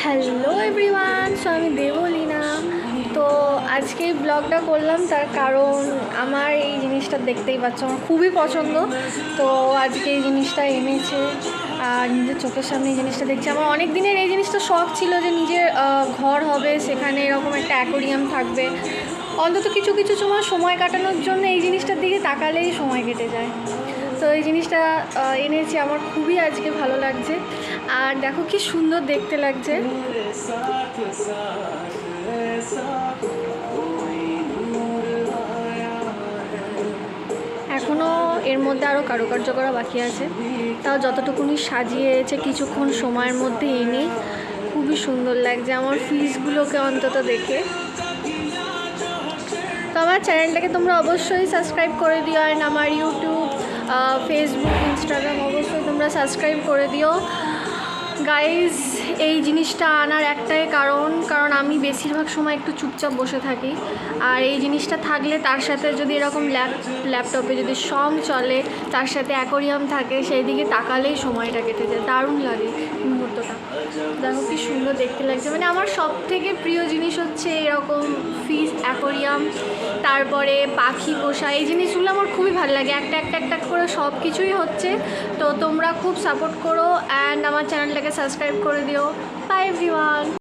Hello everyone, so আমি দেবলীনা। তো আজকে ব্লগটা করলাম তার কারণ আমার এই জিনিসটা দেখতেই পাচ্ছ আমার খুবই পছন্দ। তো আজকে এই জিনিসটা এনেছে আর নিজের চোখের সামনে এই জিনিসটা দেখছি। আমার অনেক দিনের এই জিনিসটা শখ ছিল যে নিজের ঘর হবে, সেখানে এরকম একটা অ্যাকোরিয়াম থাকবে। অন্তত কিছু কিছু সময় কাটানোর জন্য এই জিনিসটার দিকে তাকালেই সময় কেটে যায়। তো এই জিনিসটা এনেছি, আমার খুবই আজকে ভালো লাগছে। আর দেখো কি সুন্দর দেখতে লাগছে। এখনও এর মধ্যে আরও কারুকার্য করা বাকি আছে, তাও যতটুকুনি সাজিয়েছে কিছুক্ষণ সময়ের মধ্যে এনে খুবই সুন্দর লাগছে আমার ফিসগুলোকে অন্তত দেখে। তো আমার চ্যানেলটাকে তোমরা অবশ্যই সাবস্ক্রাইব করে দিও, অ্যান্ড আমার ইউটিউব, ফেসবুক, ইনস্টাগ্রাম অবশ্যই তোমরা সাবস্ক্রাইব করে দিও গাইজ। এই জিনিসটা আনার একটাই কারণ আমি বেশিরভাগ সময় একটু চুপচাপ বসে থাকি, আর এই জিনিসটা থাকলে তার সাথে যদি এরকম ল্যাপটপে যদি সং চলে, তার সাথে অ্যাকোরিয়াম থাকে, সেই দিকে তাকালেই সময়টা কেটে যায়, দারুণ লাগে মুহূর্তটা। দেখো কি সুন্দর দেখতে লাগছে। মানে আমার সব থেকে প্রিয় জিনিস হচ্ছে এরকম ফিশ অ্যাকোরিয়াম, তারপরে পাখি পোষা, এই জিনিসগুলো আমার খুবই ভালো লাগে। একটা করে সব কিছুই হচ্ছে। তো তোমরা খুব সাপোর্ট করো অ্যান্ড আমার চ্যানেলটাকে সাবস্ক্রাইব করে দিও। By everyone.